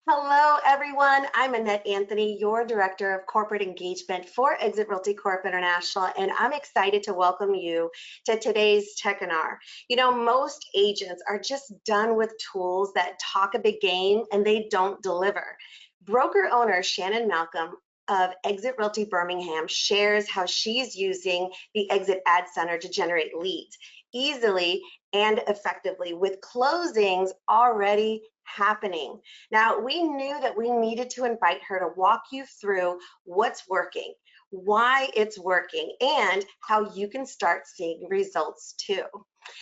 Hello, everyone. I'm Annette Anthony, your Director of Corporate Engagement for Exit Realty Corp International, and I'm excited to welcome you to today's Techinar. Most agents are just done with tools that talk a big game and they don't deliver. Broker owner Shannon Malcom of Exit Realty Birmingham shares how she's using the Exit Ad Center to generate leads easily and effectively with closings already happening. Now, we knew that we needed to invite her to walk you through what's working, why it's working, and how you can start seeing results too.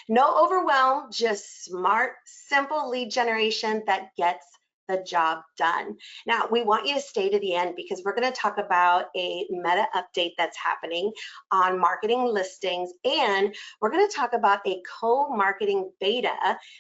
No overwhelm, just smart, simple lead generation that gets the job done. Now, we want you to stay to the end because we're going to talk about a meta update that's happening on marketing listings, and we're going to talk about a co-marketing beta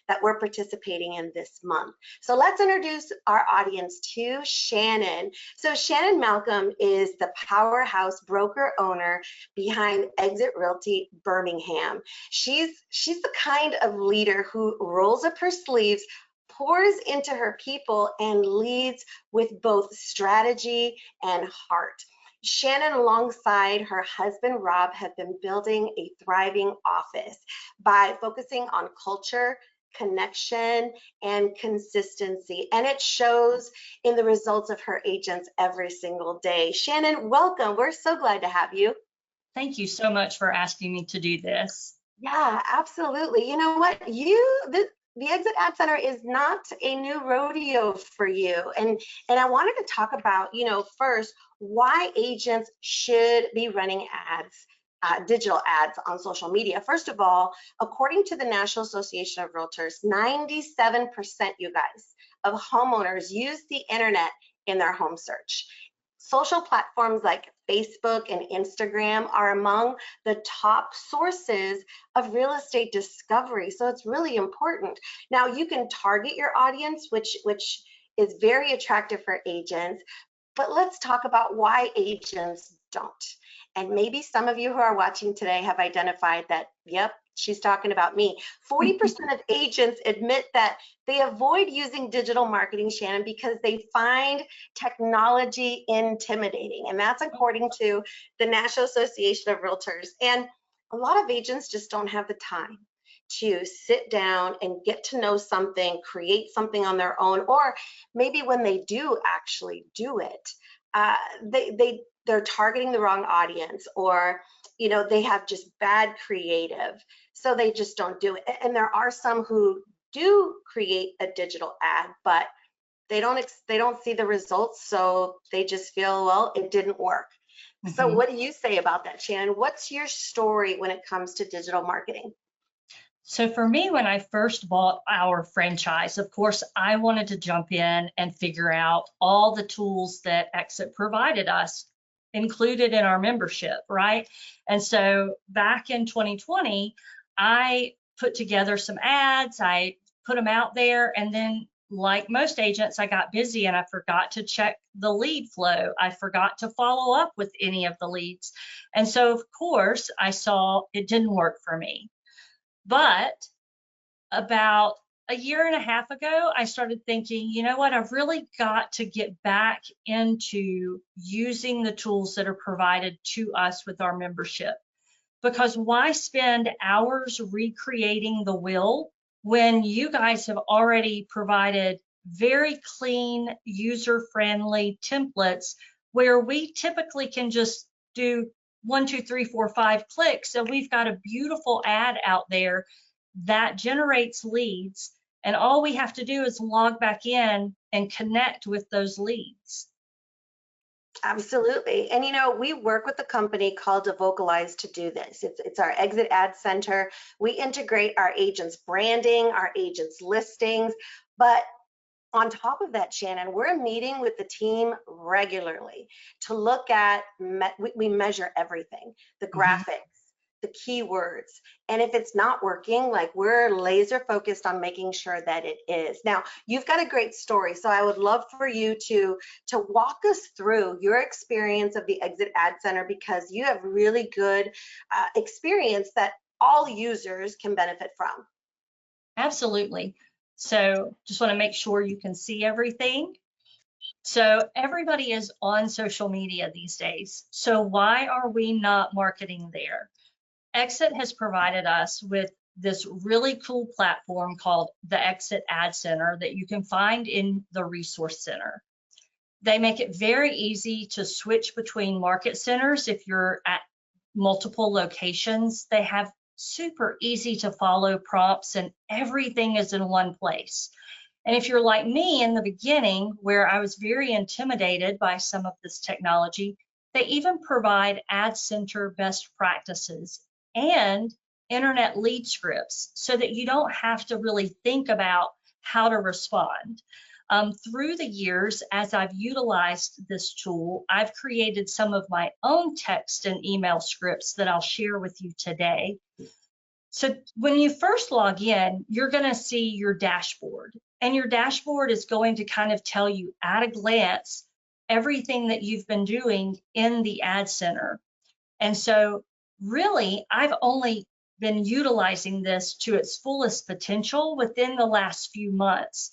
that we're participating in this month. So let's introduce our audience to Shannon. So Shannon Malcom is the powerhouse broker owner behind Exit Realty Birmingham. She's the kind of leader who rolls up her sleeves, pours into her people, and leads with both strategy and heart. Shannon, alongside her husband Rob, have been building a thriving office by focusing on culture, connection, and consistency. And it shows in the results of her agents every single day. Shannon, welcome. We're so glad to have you. Thank you so much for asking me to do this. Yeah, absolutely. You know what? The Exit Ad Center is not a new rodeo for you. And I wanted to talk about, first, why agents should be running ads, digital ads on social media. First of all, according to the National Association of Realtors, 97%, you guys, of homeowners use the internet in their home search. Social platforms like Facebook and Instagram are among the top sources of real estate discovery. So it's really important. Now you can target your audience, which is very attractive for agents, but let's talk about why agents don't. And maybe some of you who are watching today have identified that, yep, she's talking about me. 40% of agents admit that they avoid using digital marketing, Shannon, because they find technology intimidating. And that's according to the National Association of Realtors. And a lot of agents just don't have the time to sit down and get to know something, create something on their own, or maybe when they do actually do it, they're targeting the wrong audience, or they have just bad creative, so they just don't do it. And there are some who do create a digital ad, but they don't see the results, so they just feel, well, it didn't work. So what do you say about that, Shannon? What's your story when it comes to digital marketing? So for me, when I first bought our franchise, of course, I wanted to jump in and figure out all the tools that Exit provided us, included in our membership, right? And so back in 2020, I put together some ads, I put them out there, and then like most agents, I got busy and I forgot to check the lead flow. I forgot to follow up with any of the leads. And so of course, I saw it didn't work for me. But about a year and a half ago, I started thinking, you know what, I've really got to get back into using the tools that are provided to us with our membership. Because why spend hours recreating the wheel when you guys have already provided very clean, user-friendly templates where we typically can just do 1, 2, 3, 4, 5 clicks, and we've got a beautiful ad out there that generates leads, and all we have to do is log back in and connect with those leads. Absolutely. And we work with a company called Vocalize to do this. It's our Exit Ad Center. We integrate our agents' branding, our agents' listings, but on top of that, Shannon, we're meeting with the team regularly to look at, we measure everything, the graphics, the keywords, and if it's not working, like, we're laser focused on making sure that it is. Now, you've got a great story, so I would love for you to walk us through your experience of the Exit Ad Center, because you have really good experience that all users can benefit from. Absolutely. So just want to make sure you can see everything. So everybody is on social media these days. So why are we not marketing there? Exit has provided us with this really cool platform called the Exit Ad Center that you can find in the Resource Center. They make it very easy to switch between market centers if you're at multiple locations. They have super easy to follow prompts and everything is in one place. And if you're like me in the beginning, where I was very intimidated by some of this technology, they even provide Ad Center best practices and internet lead scripts so that you don't have to really think about how to respond. Through the years, as I've utilized this tool, I've created some of my own text and email scripts that I'll share with you today. So when you first log in, you're going to see your dashboard, and your dashboard is going to kind of tell you at a glance everything that you've been doing in the Ad Center. And so really, I've only been utilizing this to its fullest potential within the last few months.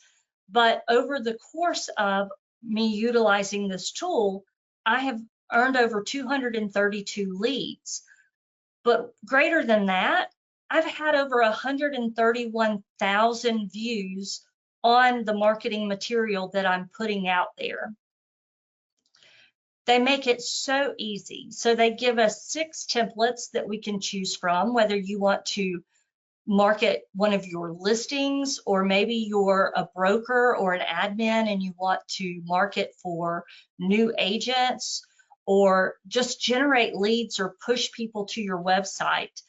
But over the course of me utilizing this tool, I have earned over 232 leads. But greater than that, I've had over 131,000 views on the marketing material that I'm putting out there. They make it so easy. So they give us 6 templates that we can choose from, whether you want to market one of your listings, or maybe you're a broker or an admin and you want to market for new agents, or just generate leads or push people to your website,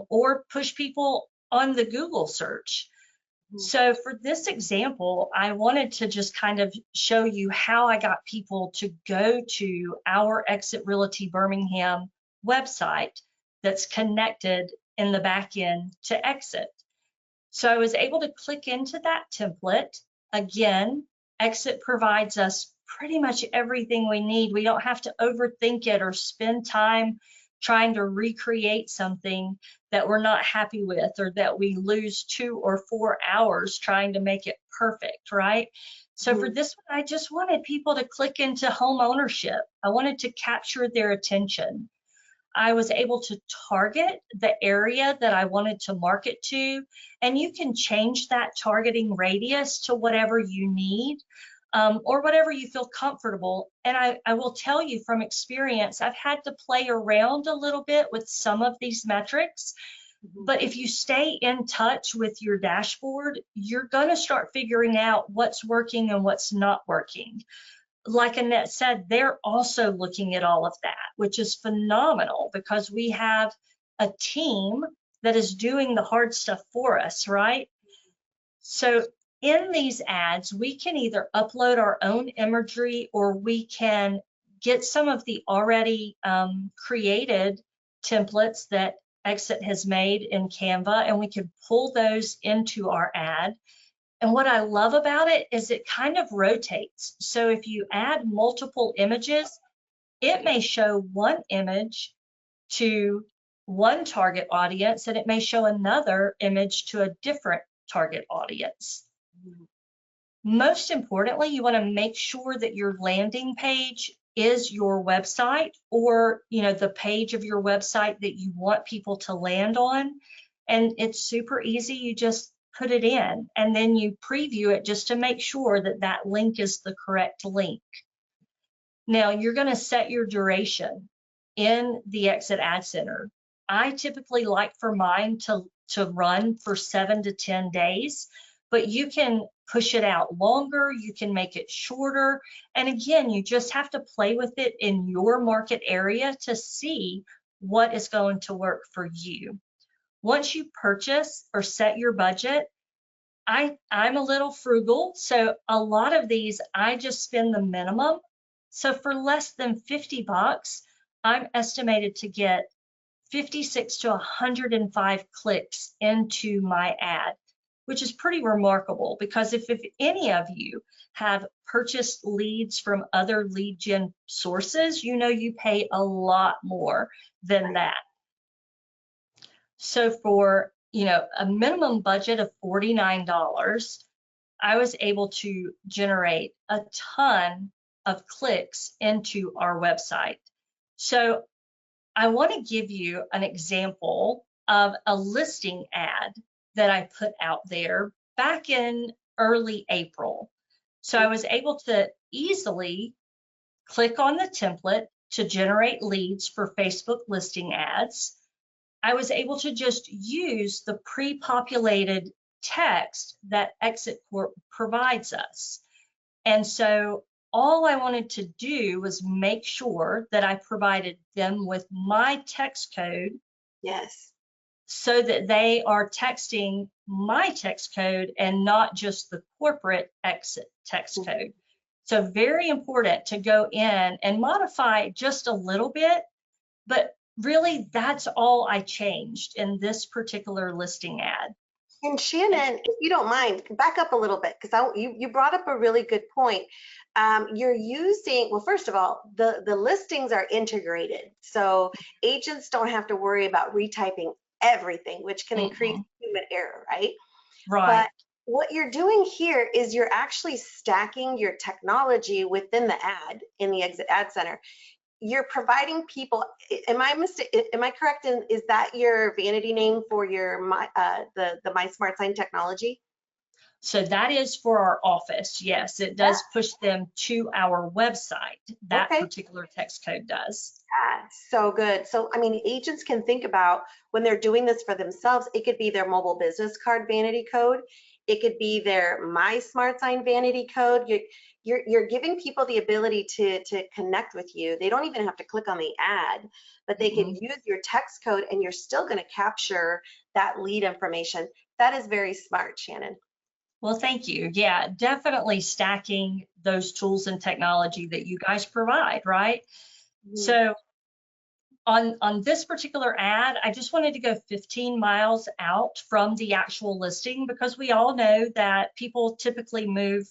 or push people on the Google search. So for this example, I wanted to just kind of show you how I got people to go to our Exit Realty Birmingham website that's connected in the back end to Exit. So I was able to click into that template. Again, Exit provides us pretty much everything we need. We don't have to overthink it or spend time trying to recreate something that we're not happy with, or that we lose 2 or 4 hours trying to make it perfect, right? So for this one, I just wanted people to click into home ownership. I wanted to capture their attention. I was able to target the area that I wanted to market to, and you can change that targeting radius to whatever you need, or whatever you feel comfortable. And I will tell you from experience, I've had to play around a little bit with some of these metrics, but if you stay in touch with your dashboard, you're going to start figuring out what's working and what's not working. Like Annette said, they're also looking at all of that, which is phenomenal because we have a team that is doing the hard stuff for us, right? So in these ads, we can either upload our own imagery, or we can get some of the already created templates that Exit has made in Canva, and we can pull those into our ad. And what I love about it is it kind of rotates. So if you add multiple images, it may show one image to one target audience, and it may show another image to a different target audience. Most importantly, you want to make sure that your landing page is your website, or the page of your website that you want people to land on. And it's super easy. You just put it in, and then you preview it just to make sure that that link is the correct link. Now you're going to set your duration in the Exit Ad Center. I typically like for mine to run for 7 to 10 days, but you can push it out longer, you can make it shorter. And again, you just have to play with it in your market area to see what is going to work for you. Once you purchase or set your budget, I'm a little frugal, so a lot of these I just spend the minimum. So for less than $50, I'm estimated to get 56 to 105 clicks into my ad, which is pretty remarkable, because if any of you have purchased leads from other lead gen sources, you pay a lot more than that. So for a minimum budget of $49, I was able to generate a ton of clicks into our website. So I want to give you an example of a listing ad that I put out there back in early April. So I was able to easily click on the template to generate leads for Facebook listing ads. I was able to just use the pre-populated text that Exit Corp provides us. And so all I wanted to do was make sure that I provided them with my text code. Yes. So that they are texting my text code and not just the corporate Exit text code. So very important to go in and modify just a little bit, but really that's all I changed in this particular listing ad. And Shannon, if you don't mind, back up a little bit because you brought up a really good point. You're using, well, first of all, the listings are integrated, so agents don't have to worry about retyping everything, which can increase human error, right? Right. But what you're doing here is you're actually stacking your technology within the ad in the Exit Ad Center. You're providing people. Am I correct? Is that your vanity name for your the My Smart Sign technology? So that is for our office. Yes, it does push them to our website. That particular text code does. Yeah, so good. So, I mean, agents can think about when they're doing this for themselves, it could be their mobile business card vanity code. It could be their My Smart Sign vanity code. You're giving people the ability to connect with you. They don't even have to click on the ad, but they can use your text code and you're still going to capture that lead information. That is very smart, Shannon. Well, thank you. Yeah, definitely stacking those tools and technology that you guys provide, right? So on this particular ad, I just wanted to go 15 miles out from the actual listing because we all know that people typically move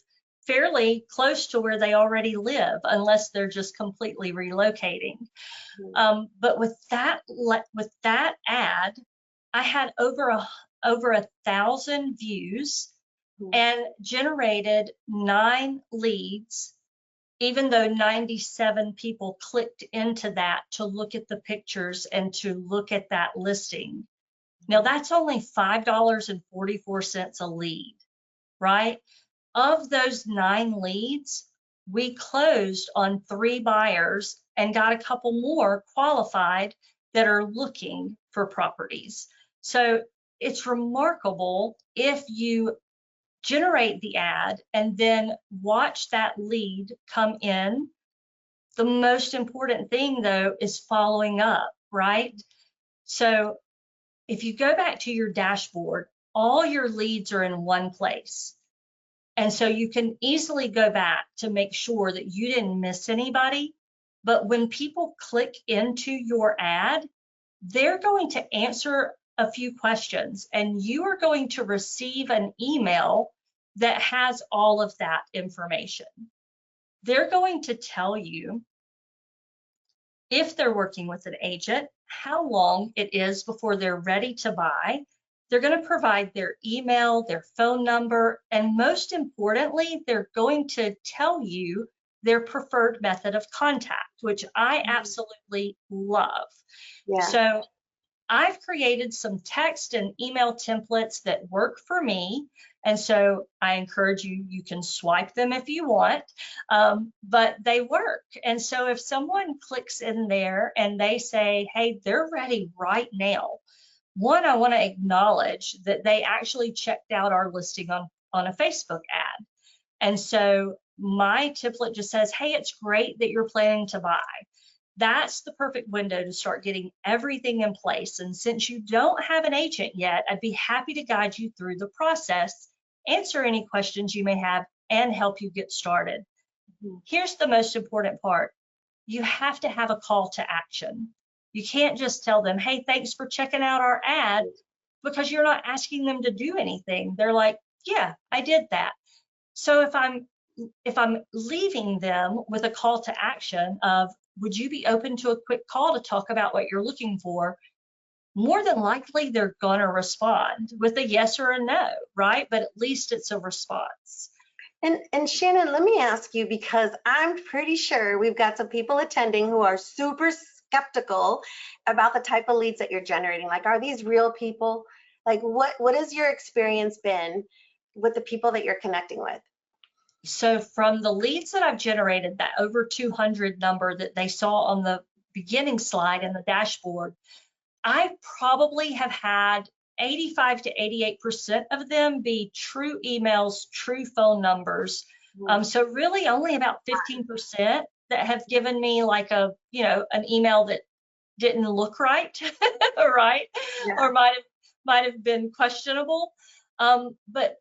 fairly close to where they already live unless they're just completely relocating. But with that ad, I had over 1,000 views and generated 9 leads, even though 97 people clicked into that to look at the pictures and to look at that listing. Now that's only $5.44 a lead, right? Of those 9 leads, we closed on 3 buyers and got a couple more qualified that are looking for properties. So it's remarkable if you generate the ad and then watch that lead come in. The most important thing though is following up, right? So if you go back to your dashboard, all your leads are in one place. And so you can easily go back to make sure that you didn't miss anybody. But when people click into your ad, they're going to answer a few questions and you are going to receive an email that has all of that information. They're going to tell you if they're working with an agent, how long it is before they're ready to buy. They're going to provide their email, their phone number, and most importantly, they're going to tell you their preferred method of contact, which I absolutely love. Yeah. So I've created some text and email templates that work for me. And so I encourage you, you can swipe them if you want, but they work. And so if someone clicks in there and they say, hey, they're ready right now. One, I want to acknowledge that they actually checked out our listing on a Facebook ad. And so my template just says, hey, it's great that you're planning to buy. That's the perfect window to start getting everything in place. And since you don't have an agent yet, I'd be happy to guide you through the process, answer any questions you may have, and help you get started. Here's the most important part. You have to have a call to action. You can't just tell them, hey, thanks for checking out our ad, because you're not asking them to do anything. They're like, yeah, I did that. So if I'm leaving them with a call to action of, would you be open to a quick call to talk about what you're looking for? more than likely they're going to respond with a yes or a no, right? But at least it's a response. And Shannon, let me ask you, because I'm pretty sure we've got some people attending who are super skeptical about the type of leads that you're generating. Like, are these real people? Like, what has your experience been with the people that you're connecting with? So from the leads that I've generated, that over 200 number that they saw on the beginning slide in the dashboard, I probably have had 85 to 88% of them be true emails, true phone numbers. So really only about 15% that have given me like a, an email that didn't look right, right? Yeah. Or might have been questionable. But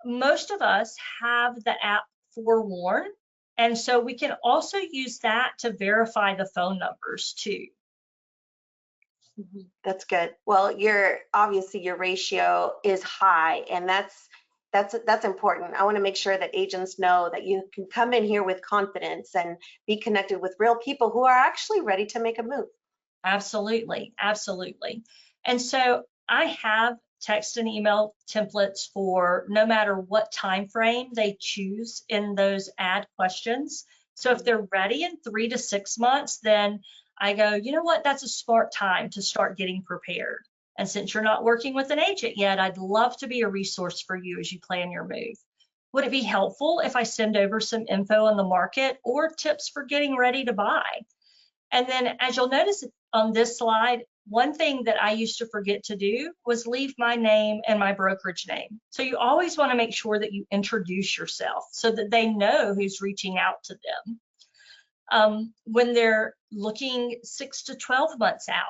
most of us have the app Forewarn, and so we can also use that to verify the phone numbers too. That's good. Well, obviously your ratio is high, and that's important. I want to make sure that agents know that you can come in here with confidence and be connected with real people who are actually ready to make a move. Absolutely, absolutely. And so I have text and email templates for no matter what time frame they choose in those ad questions. So if they're ready in 3 to 6 months, then I go, you know what, that's a smart time to start getting prepared. And since you're not working with an agent yet, I'd love to be a resource for you as you plan your move. Would it be helpful if I send over some info on the market or tips for getting ready to buy? And then as you'll notice on this slide, one thing that I used to forget to do was leave my name and my brokerage name. So you always want to make sure that you introduce yourself so that they know who's reaching out to them. When they're looking 6 to 12 months out,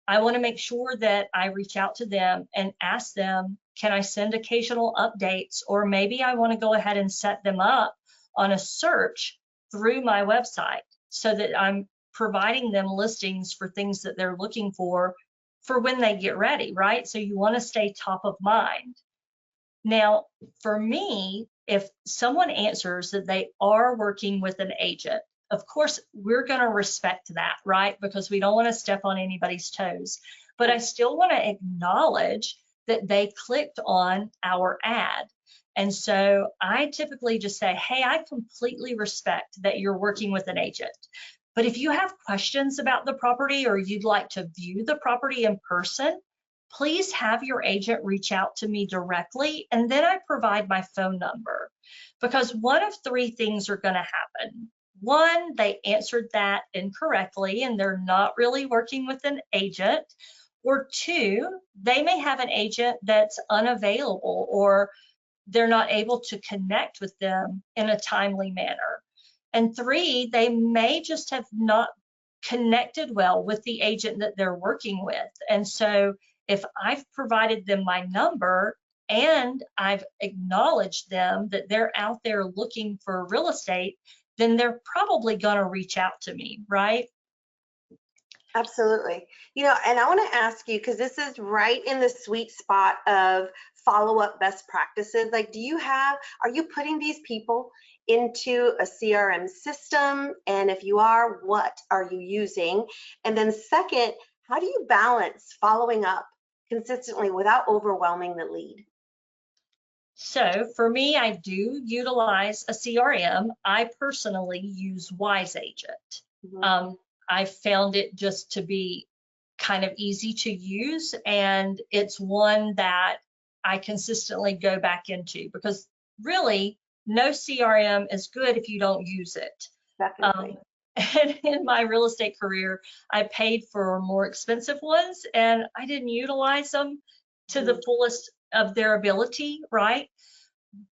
I want to make sure that I reach out to them and ask them, can I send occasional updates? Or maybe I want to go ahead and set them up on a search through my website so that I'm providing them listings for things that they're looking for when they get ready, right? So you want to stay top of mind. Now, for me, if someone answers that they are working with an agent, of course, we're going to respect that, right? Because we don't want to step on anybody's toes. But I still want to acknowledge that they clicked on our ad. And so I typically just say, hey, I completely respect that you're working with an agent. But if you have questions about the property or you'd like to view the property in person, please have your agent reach out to me directly, and then I provide my phone number. Because one of 3 things are going to happen. One, they answered that incorrectly and they're not really working with an agent. Or 2, they may have an agent that's unavailable or they're not able to connect with them in a timely manner. And 3, they may just have not connected well with the agent that they're working with. And so if I've provided them my number and I've acknowledged them that they're out there looking for real estate, then they're probably going to reach out to me, right? Absolutely. And I want to ask you, because this is right in the sweet spot of follow-up best practices. Like, are you putting these people into a CRM system? And if you are, what are you using? And then second, how do you balance following up consistently without overwhelming the lead? So for me, I do utilize a CRM. I personally use Wise Agent. I found it just to be kind of easy to use, and it's one that I consistently go back into because really no CRM is good if you don't use it. Definitely. And in my real estate career, I paid for more expensive ones and I didn't utilize them to the fullest of their ability, right?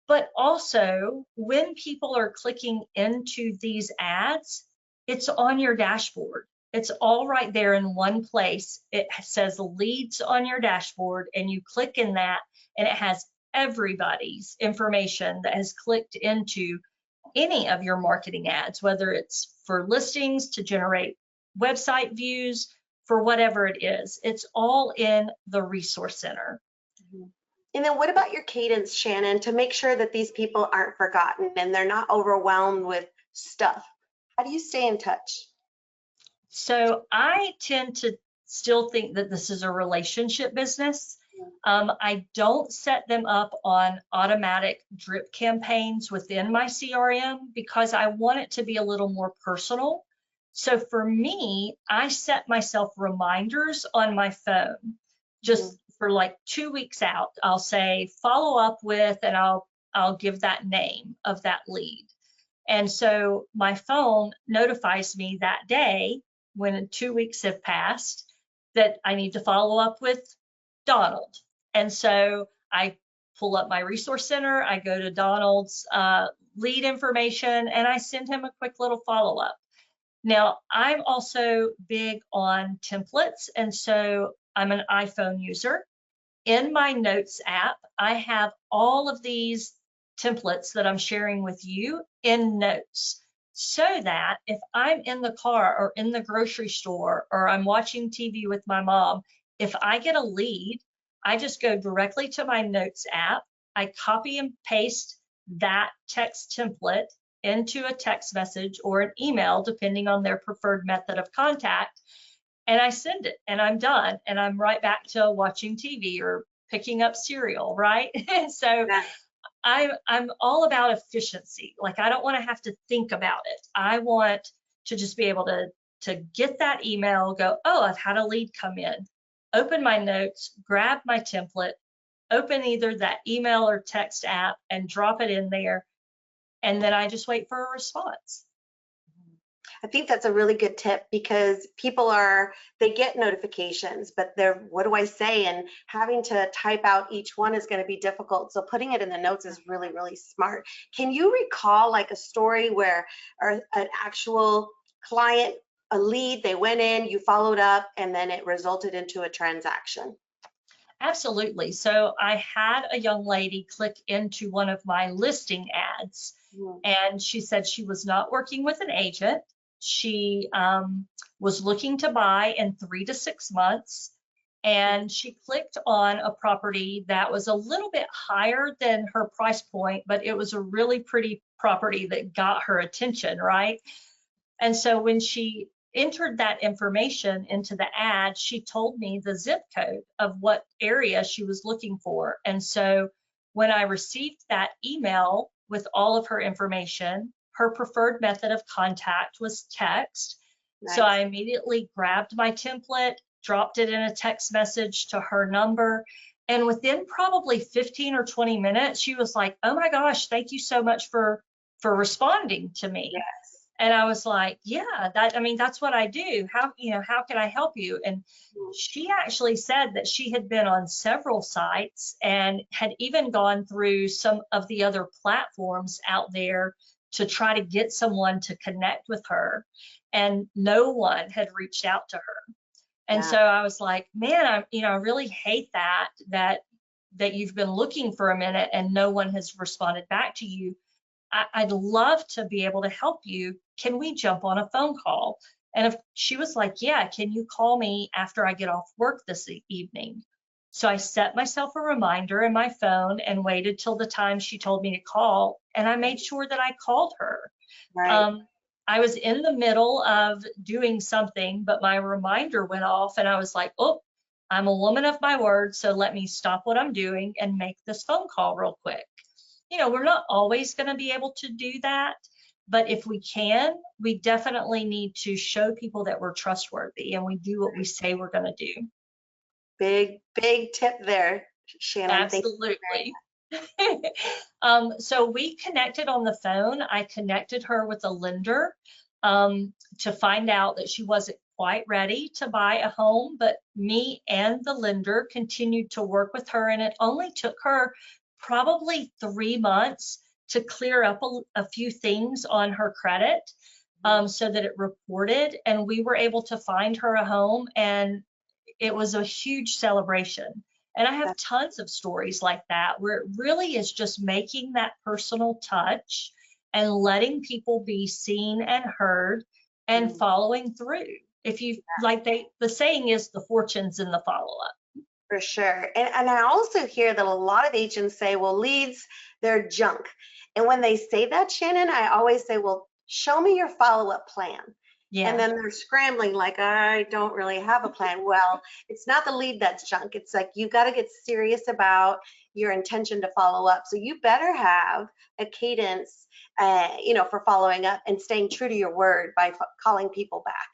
But also, when people are clicking into these ads, it's on your dashboard. It's all right there in one place. It says leads on your dashboard, and you click in that, and it has everybody's information that has clicked into any of your marketing ads, whether it's for listings to generate website views, for whatever it is. It's all in the resource center. And then what about your cadence, Shannon, to make sure that these people aren't forgotten and they're not overwhelmed with stuff? How do you stay in touch? So I tend to still think that this is a relationship business. I don't set them up on automatic drip campaigns within my CRM because I want it to be a little more personal. So for me, I set myself reminders on my phone just for like 2 weeks out. I'll say follow up with, and I'll give that name of that lead. And so my phone notifies me that day when 2 weeks have passed that I need to follow up with Donald. And so I pull up my resource center, I go to Donald's lead information, and I send him a quick little follow up. Now, I'm also big on templates, and so I'm an iPhone user. In my Notes app, I have all of these templates that I'm sharing with you in Notes, so that if I'm in the car or in the grocery store or I'm watching TV with my mom, if I get a lead, I just go directly to my Notes app. I copy and paste that text template into a text message or an email, depending on their preferred method of contact, and I send it, and I'm done, and I'm right back to watching TV or picking up cereal, right? And so I'm all about efficiency. Like, I don't want to have to think about it. I want to just be able to get that email, go, oh, I've had a lead come in, open my notes, grab my template, open either that email or text app and drop it in there. And then I just wait for a response. I think that's a really good tip because people they get notifications, but what do I say? And having to type out each one is going to be difficult. So putting it in the notes is really, really smart. Can you recall like a story where an actual client, a lead, they went in, you followed up, and then it resulted into a transaction? Absolutely. So I had a young lady click into one of my listing ads, and she said she was not working with an agent. She was looking to buy in 3 to 6 months, and she clicked on a property that was a little bit higher than her price point, but it was a really pretty property that got her attention, right? And so when she entered that information into the ad, she told me the zip code of what area she was looking for. And so when I received that email with all of her information, her preferred method of contact was text. Nice. So I immediately grabbed my template, dropped it in a text message to her number. And within probably 15 or 20 minutes, she was like, oh my gosh, thank you so much for responding to me. Yes. And I was like, yeah, that's what I do. How can I help you? And she actually said that she had been on several sites and had even gone through some of the other platforms out there to try to get someone to connect with her, and no one had reached out to her. And so I was like, man, I really hate that you've been looking for a minute and no one has responded back to you. I'd love to be able to help you. Can we jump on a phone call? And if she was like, yeah, can you call me after I get off work this evening? So I set myself a reminder in my phone and waited till the time she told me to call. And I made sure that I called her. Right. I was in the middle of doing something, but my reminder went off and I was like, oh, I'm a woman of my word. So let me stop what I'm doing and make this phone call real quick. We're not always going to be able to do that, but if we can, we definitely need to show people that we're trustworthy and we do what we say we're going to do. Big tip there, Shannon. Absolutely. So we connected on the phone. I connected her with a lender to find out that she wasn't quite ready to buy a home, but me and the lender continued to work with her, and it only took her probably 3 months to clear up a few things on her credit so that it reported, and we were able to find her a home, and it was a huge celebration. And I have tons of stories like that where it really is just making that personal touch and letting people be seen and heard and following through. If you the saying is the fortune's in the follow-up. For sure. And I also hear that a lot of agents say, well, leads, they're junk. And when they say that, Shannon, I always say, well, show me your follow-up plan. And then they're scrambling like, I don't really have a plan. Well, it's not the lead that's junk. It's like you got to get serious about your intention to follow up. So you better have a cadence, for following up and staying true to your word by calling people back.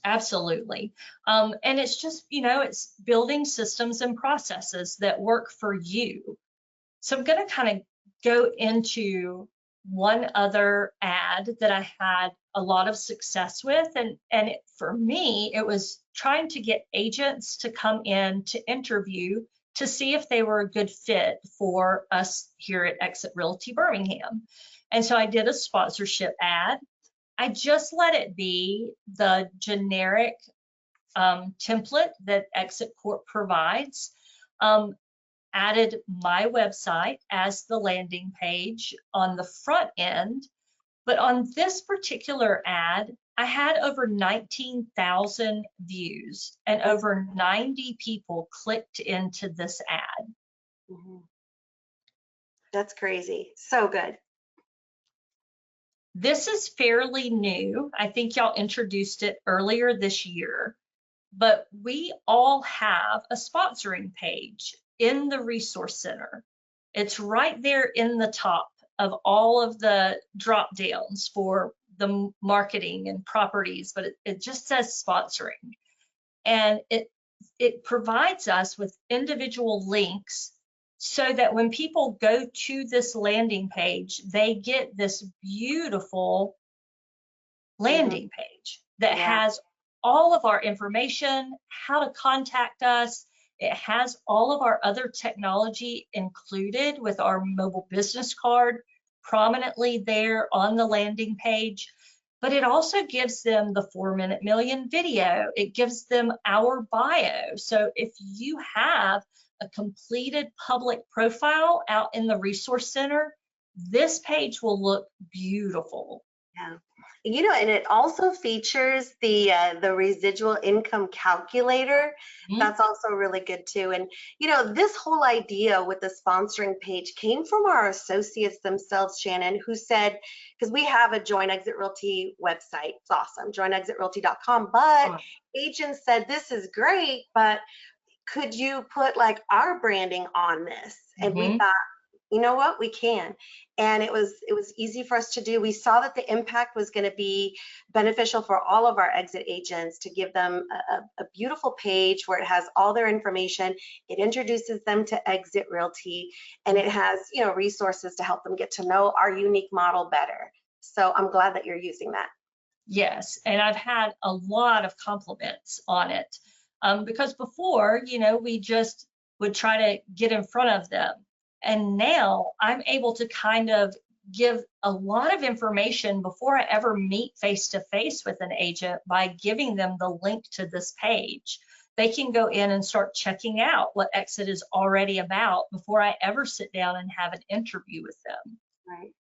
Absolutely. And it's just, it's building systems and processes that work for you. So I'm going to kind of go into one other ad that I had a lot of success with. For me, it was trying to get agents to come in to interview to see if they were a good fit for us here at Exit Realty Birmingham. And so I did a sponsorship ad. I just let it be the generic template that Exit Corp provides. Added my website as the landing page on the front end. But on this particular ad, I had over 19,000 views and over 90 people clicked into this ad. Mm-hmm. That's crazy. So good. This is fairly new. I think y'all introduced it earlier this year, but we all have a sponsoring page in the resource center. It's right there in the top of all of the drop downs for the marketing and properties, but it just says sponsoring. And it provides us with individual links so that when people go to this landing page, they get this beautiful landing page that has all of our information, how to contact us. It has all of our other technology included with our mobile business card prominently there on the landing page. But it also gives them the 4-minute million video. It gives them our bio. So if you have a completed public profile out in the resource center, this page will look beautiful. Yeah. And it also features the residual income calculator. That's also really good too. And this whole idea with the sponsoring page came from our associates themselves, Shannon, who said, because we have a Join Exit Realty website, it's awesome, joinexitroalty.com, but agents said, this is great, but could you put like our branding on this? And we thought, you know what, we can. And it was easy for us to do. We saw that the impact was going to be beneficial for all of our exit agents, to give them a beautiful page where it has all their information. It introduces them to Exit Realty, and it has resources to help them get to know our unique model better. So I'm glad that you're using that. Yes, and I've had a lot of compliments on it, because before, we just would try to get in front of them. And now I'm able to kind of give a lot of information before I ever meet face-to-face with an agent by giving them the link to this page. They can go in and start checking out what Exit is already about before I ever sit down and have an interview with them. Right.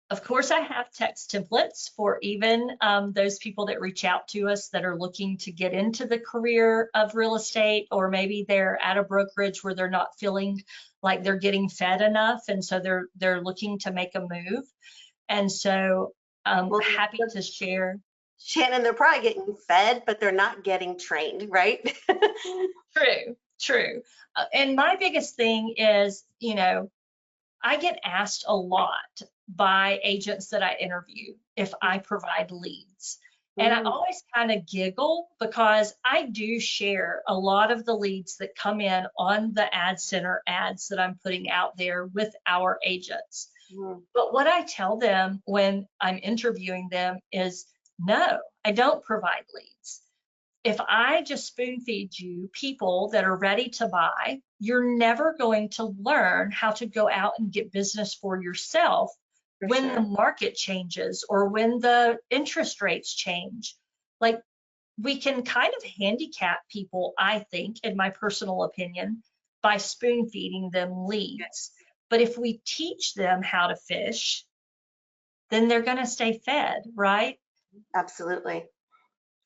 Of course, I have text templates for even those people that reach out to us that are looking to get into the career of real estate, or maybe they're at a brokerage where they're not feeling like they're getting fed enough, and so they're looking to make a move. And so I'm happy to share. Shannon, they're probably getting fed, but they're not getting trained, right? True. And my biggest thing is, I get asked a lot by agents that I interview if I provide leads. And I always kind of giggle because I do share a lot of the leads that come in on the ad center ads that I'm putting out there with our agents. But what I tell them when I'm interviewing them is, no, I don't provide leads. If I just spoon feed you people that are ready to buy, you're never going to learn how to go out and get business for yourself when the market changes or when the interest rates change. Like, we can kind of handicap people, I think, in my personal opinion, by spoon feeding them leads. But if we teach them how to fish, then they're going to stay fed, right? Absolutely.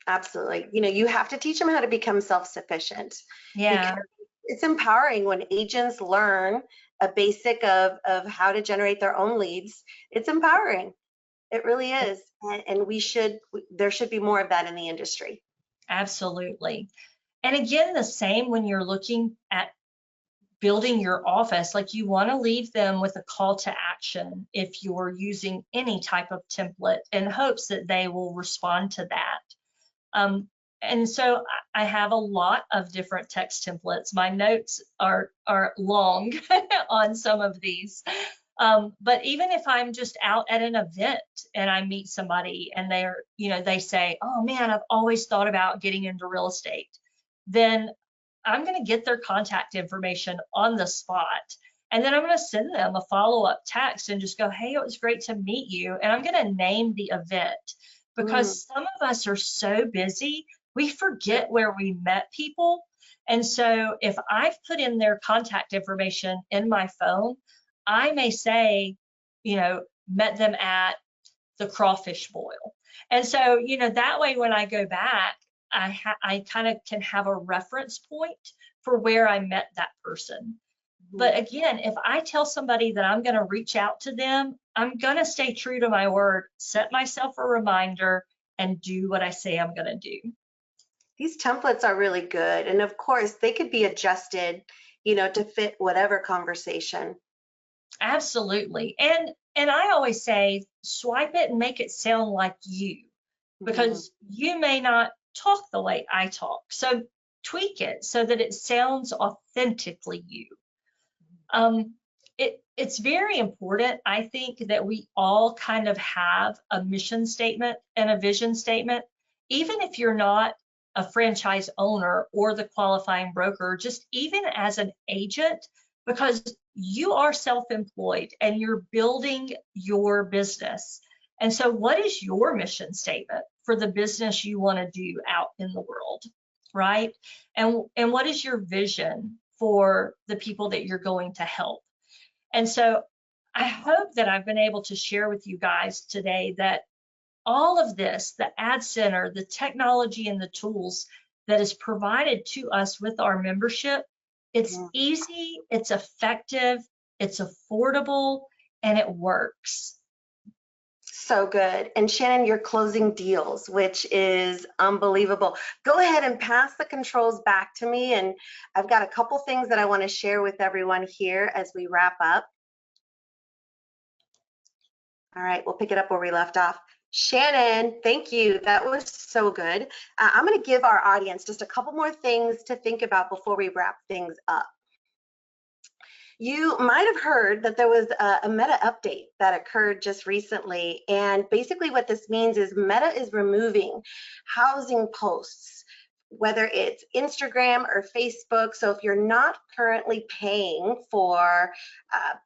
Absolutely. You have to teach them how to become self-sufficient. Yeah. Because it's empowering when agents learn a basic of how to generate their own leads. It's empowering. It really is. And there should be more of that in the industry. Absolutely. And again, the same when you're looking at building your office, like you want to leave them with a call to action if you're using any type of template in hopes that they will respond to that. And so I have a lot of different text templates. My notes are long on some of these. But even if I'm just out at an event and I meet somebody and they say, oh man, I've always thought about getting into real estate, then I'm going to get their contact information on the spot. And then I'm going to send them a follow-up text and just go, hey, it was great to meet you. And I'm going to name the event because some of us are so busy, we forget where we met people. And so if I've put in their contact information in my phone, I may say, met them at the crawfish boil. And so, that way when I go back, I kind of can have a reference point for where I met that person. But again, if I tell somebody that I'm going to reach out to them, I'm going to stay true to my word, set myself a reminder, and do what I say I'm going to do. These templates are really good. And of course, they could be adjusted, to fit whatever conversation. Absolutely. And I always say, swipe it and make it sound like you, because you may not talk the way I talk. So tweak it so that it sounds authentically you. It's very important, I think, that we all kind of have a mission statement and a vision statement, even if you're not a franchise owner or the qualifying broker, just even as an agent, because you are self-employed and you're building your business. And so what is your mission statement for the business you want to do out in the world, right? And what is your vision for the people that you're going to help? And so I hope that I've been able to share with you guys today that all of this, the Ad Center, the technology and the tools that is provided to us with our membership, it's easy, it's effective, it's affordable, and it works. So good. And Shannon, you're closing deals, which is unbelievable. Go ahead and pass the controls back to me. And I've got a couple things that I want to share with everyone here as we wrap up. All right, we'll pick it up where we left off. Shannon, thank you. That was so good. I'm going to give our audience just a couple more things to think about before we wrap things up. You might have heard that there was a Meta update that occurred just recently. And basically what this means is Meta is removing housing posts, whether it's Instagram or Facebook. So if you're not currently paying for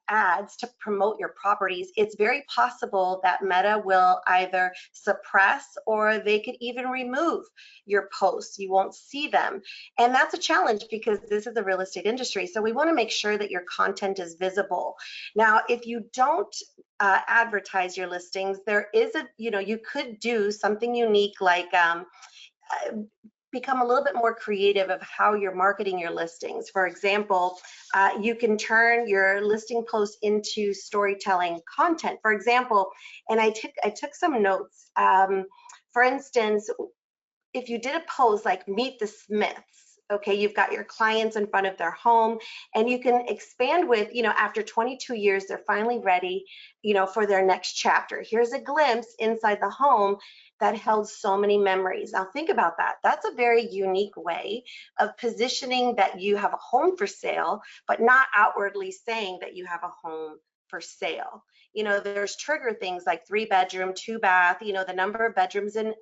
ads to promote your properties, it's very possible that Meta will either suppress or they could even remove your posts. You won't see them. And that's a challenge because this is the real estate industry. So we want to make sure that your content is visible. Now, if you don't advertise your listings, there is you could do something unique like become a little bit more creative of how you're marketing your listings. For example, you can turn your listing posts into storytelling content. For example, and I took some notes. For instance, if you did a post like Meet the Smiths, okay, you've got your clients in front of their home, and you can expand with, after 22 years, they're finally ready, for their next chapter. Here's a glimpse inside the home that held so many memories. Now think about that. That's a very unique way of positioning that you have a home for sale, but not outwardly saying that you have a home for sale. There's trigger things like 3-bedroom, 2-bath, the number of bedrooms and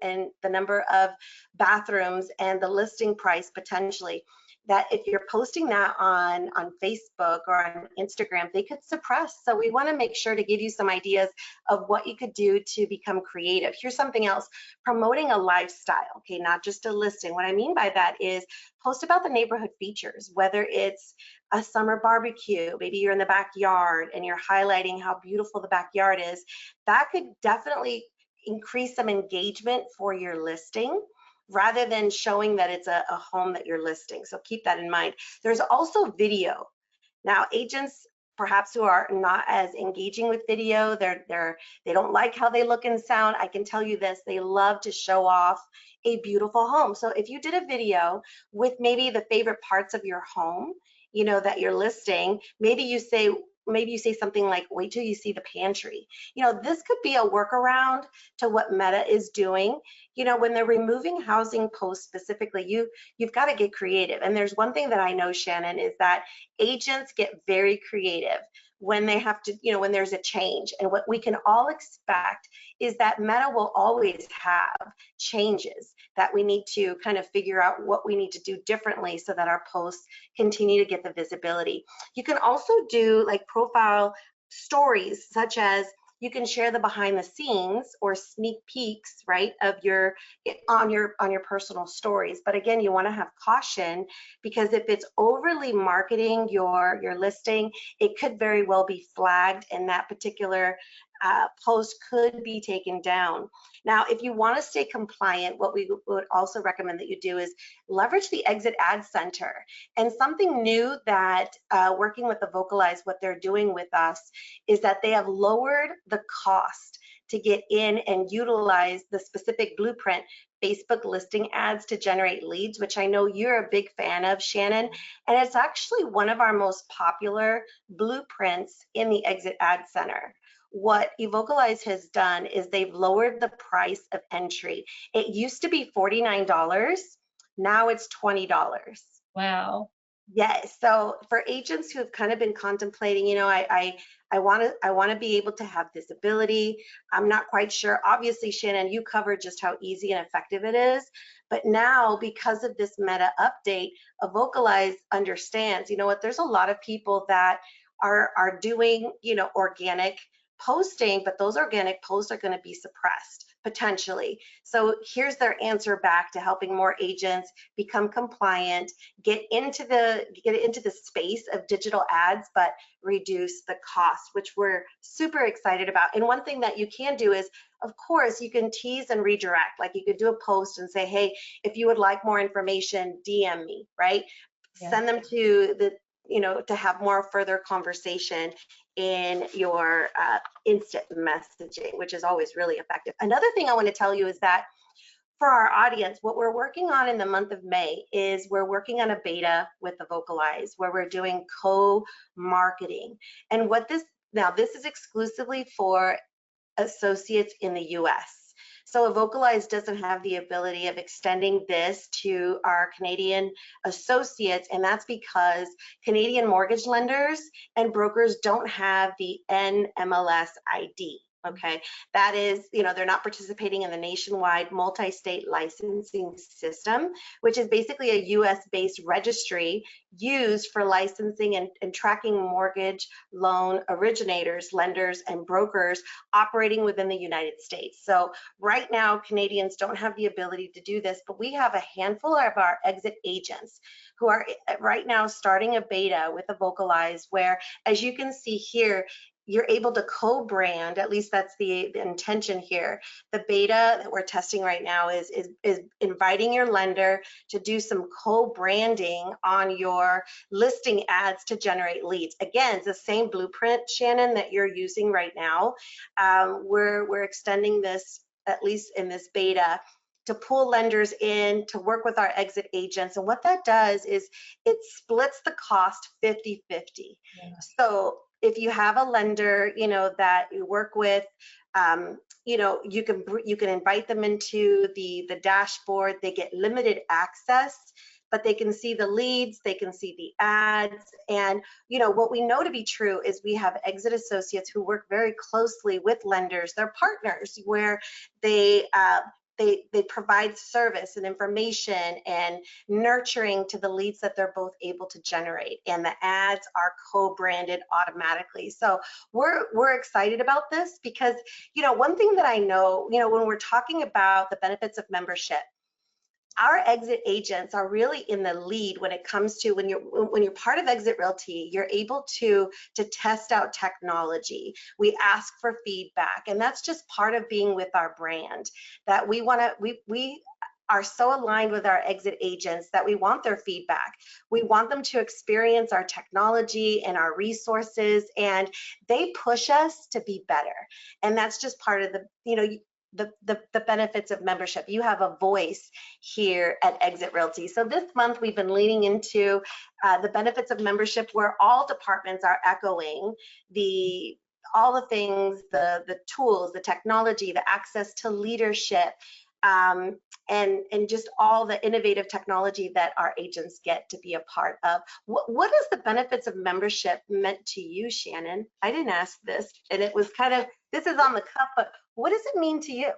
the number of bathrooms and the listing price potentially, that if you're posting that on Facebook or on Instagram, they could suppress. So we want to make sure to give you some ideas of what you could do to become creative. Here's something else, promoting a lifestyle, okay, not just a listing. What I mean by that is post about the neighborhood features, whether it's a summer barbecue, maybe you're in the backyard and you're highlighting how beautiful the backyard is. That could definitely increase some engagement for your listing, rather than showing that it's a home that you're listing. So keep that in mind. There's also video. Now, agents perhaps who are not as engaging with video. They don't like how they look and sound. I can tell you this, they love to show off a beautiful home. So if you did a video with maybe the favorite parts of your home, you know, that you're listing, maybe you say something like, wait till you see the pantry. You know, this could be a workaround to what Meta is doing. You know, when they're removing housing posts specifically, you've got to get creative. And there's one thing that I know, Shannon, is that agents get very creative when they have to, you know, when there's a change. And what we can all expect is that Meta will always have changes that we need to kind of figure out what we need to do differently so that our posts continue to get the visibility. You can also do like profile stories, such as you can share the behind the scenes or sneak peeks, right, of your on your personal stories. But again, you want to have caution, because if it's overly marketing your listing, it could very well be flagged, and that particular post could be taken down. Now, if you want to stay compliant, what we would also recommend that you do is leverage the Exit Ad Center. And something new that working with the Vocalize, what they're doing with us is that they have lowered the cost to get in and utilize the specific blueprint Facebook listing ads to generate leads, which I know you're a big fan of, Shannon. And it's actually one of our most popular blueprints in the Exit Ad Center. What Evocalize has done is they've lowered the price of entry. It used to be $49. Now it's $20. Wow. Yes. So for agents who have kind of been contemplating, you know, I want to be able to have visibility. I'm not quite sure. Obviously, Shannon, you covered just how easy and effective it is. But now, because of this Meta update, Evocalize understands, you know what, there's a lot of people that are doing, you know, organic posting, but those organic posts are going to be suppressed potentially. So here's their answer back to helping more agents become compliant, get into the space of digital ads, but reduce the cost, which we're super excited about. And one thing that you can do is, of course, you can tease and redirect. Like you could do a post and say, hey, if you would like more information, DM me, right? Yeah. Send them to the, you know, to have more further conversation in your instant messaging, which is always really effective. Another thing I want to tell you is that for our audience, what we're working on in the month of May is we're working on a beta with the Vocalize, where we're doing co-marketing. And what this is exclusively for associates in the US. So Vocalize doesn't have the ability of extending this to our Canadian associates, and that's because Canadian mortgage lenders and brokers don't have the NMLS ID. Okay, that is, you know, they're not participating in the nationwide multi-state licensing system, which is basically a US-based registry used for licensing and tracking mortgage loan originators, lenders, and brokers operating within the United States. So right now, Canadians don't have the ability to do this, but we have a handful of our exit agents who are right now starting a beta with a Vocalize, where, as you can see here, you're able to co-brand, at least that's the intention here. The beta that we're testing right now is inviting your lender to do some co-branding on your listing ads to generate leads. Again, it's the same blueprint, Shannon, that you're using right now. We're extending this, at least in this beta, to pull lenders in to work with our exit agents. And what that does is it splits the cost 50-50. Yeah. So if you have a lender, you know, that you work with, you know, you can invite them into the dashboard. They get limited access, but they can see the leads, they can see the ads. And, you know, what we know to be true is we have exit associates who work very closely with lenders. They're partners where they provide service and information and nurturing to the leads that they're both able to generate, and the ads are co-branded automatically. So we're excited about this because, you know, one thing that I know, you know, when we're talking about the benefits of membership, our exit agents are really in the lead when it comes to when you're part of Exit Realty, you're able to test out technology. We ask for feedback, and that's just part of being with our brand. That we are so aligned with our exit agents that we want their feedback. We want them to experience our technology and our resources, and they push us to be better. And that's just part of the, the benefits of membership. You have a voice here at Exit Realty. So this month we've been leaning into the benefits of membership, where all departments are echoing all the things, the tools, the technology, the access to leadership, and just all the innovative technology that our agents get to be a part of. What is the benefits of membership meant to you, Shannon? I didn't ask this, and it was kind of, this is on the cuff, but what does it mean to you?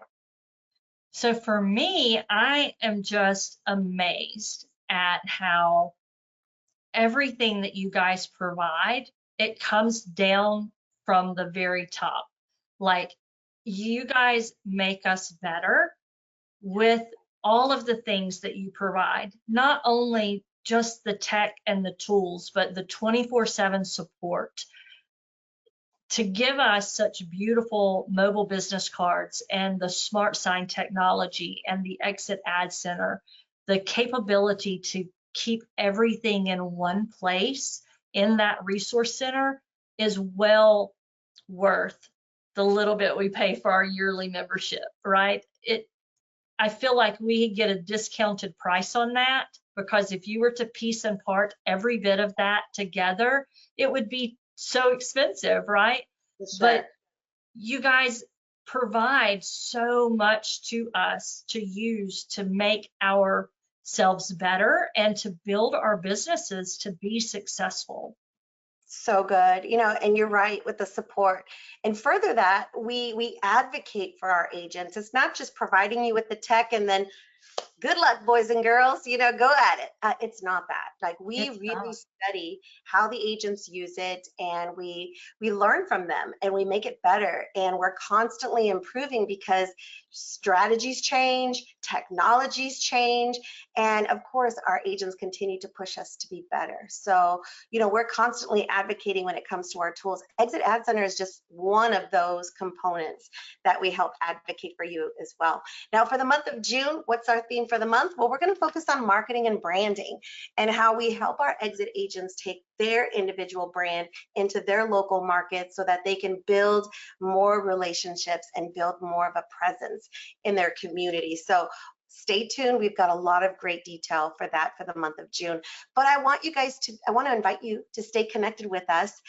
So for me, I am just amazed at how everything that you guys provide, it comes down from the very top. Like, you guys make us better with all of the things that you provide, not only just the tech and the tools, but the 24/7 support to give us such beautiful mobile business cards and the smart sign technology and the exit ad center, the capability to keep everything in one place in that resource center is well worth the little bit we pay for our yearly membership, right? I feel like we get a discounted price on that, because if you were to piece and part every bit of that together, it would be so expensive, right? For sure. But you guys provide so much to us to use to make ourselves better and to build our businesses to be successful. So good, and you're right with the support. And further that, we advocate for our agents. It's not just providing you with the tech and then good luck, boys and girls, go at it. It's not that. Like, we It's really not. study how the agents use it, and we learn from them, and we make it better. And we're constantly improving because strategies change, technologies change, and of course our agents continue to push us to be better. So, we're constantly advocating when it comes to our tools. Exit Ad Center is just one of those components that we help advocate for you as well. Now, for the month of June, what's our theme for the month? Well, we're going to focus on marketing and branding, and how we help our exit agents take their individual brand into their local market so that they can build more relationships and build more of a presence in their community. So stay tuned. We've got a lot of great detail for that for the month of June. But I want to invite you to stay connected with us.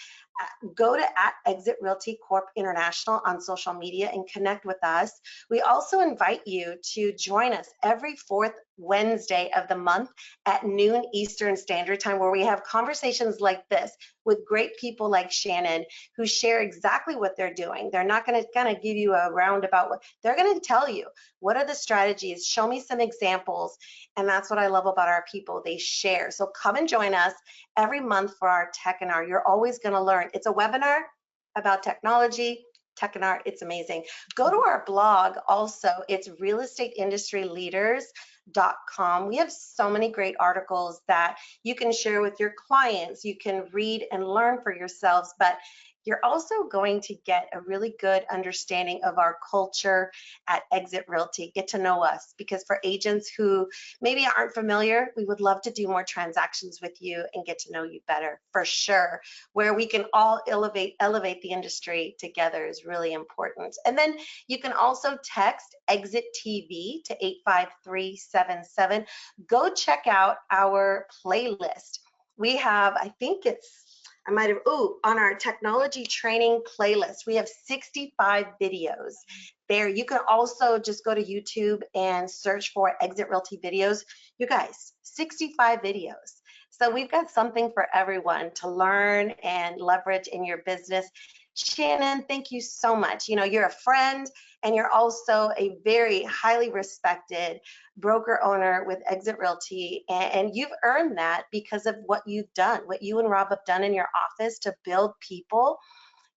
Go to @Exit Realty Corp International on social media and connect with us. We also invite you to join us every fourth Wednesday of the month at noon Eastern Standard Time, where we have conversations like this with great people like Shannon, who share exactly what they're doing. They're not going to kind of give you a roundabout. They're going to tell you, what are the strategies? Show me some examples. And that's what I love about our people. They share. So come and join us every month for our Tech&R. You're always going to learn. It's a webinar about technology, Tech&R. It's amazing. Go to our blog also. It's realestateindustryleaders.com. We have so many great articles that you can share with your clients. You can read and learn for yourselves, but you're also going to get a really good understanding of our culture at Exit Realty. Get to know us, because for agents who maybe aren't familiar, we would love to do more transactions with you and get to know you better, for sure. Where we can all elevate the industry together is really important. And then you can also text Exit TV to 85377. Go check out our playlist. We have, I think on our technology training playlist, we have 65 videos there. You can also just go to YouTube and search for Exit Realty videos. You guys, 65 videos. So we've got something for everyone to learn and leverage in your business. Shannon, thank you so much. You're a friend, and you're also a very highly respected broker owner with Exit Realty, and you've earned that because of what you've done, what you and Rob have done in your office to build people.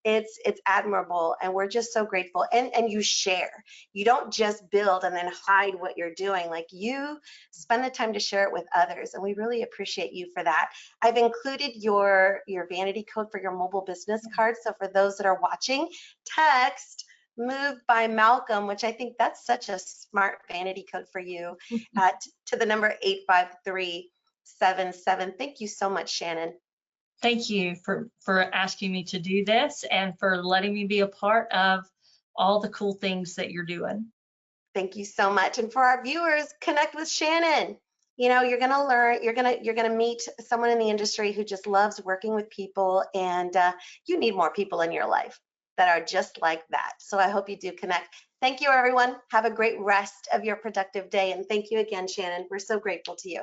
It's admirable, and we're just so grateful. And you share. You don't just build and then hide what you're doing. Like, you spend the time to share it with others, and we really appreciate you for that. I've included your vanity code for your mobile business card. So for those that are watching, text Move by Malcom, which I think that's such a smart vanity code for you, to the number 85377. Thank you so much, Shannon. Thank you for asking me to do this and for letting me be a part of all the cool things that you're doing. Thank you so much. And for our viewers, connect with Shannon. You know, you're going to learn, you're going to meet someone in the industry who just loves working with people, and you need more people in your life that are just like that. So I hope you do connect. Thank you, everyone. Have a great rest of your productive day. And thank you again, Shannon. We're so grateful to you.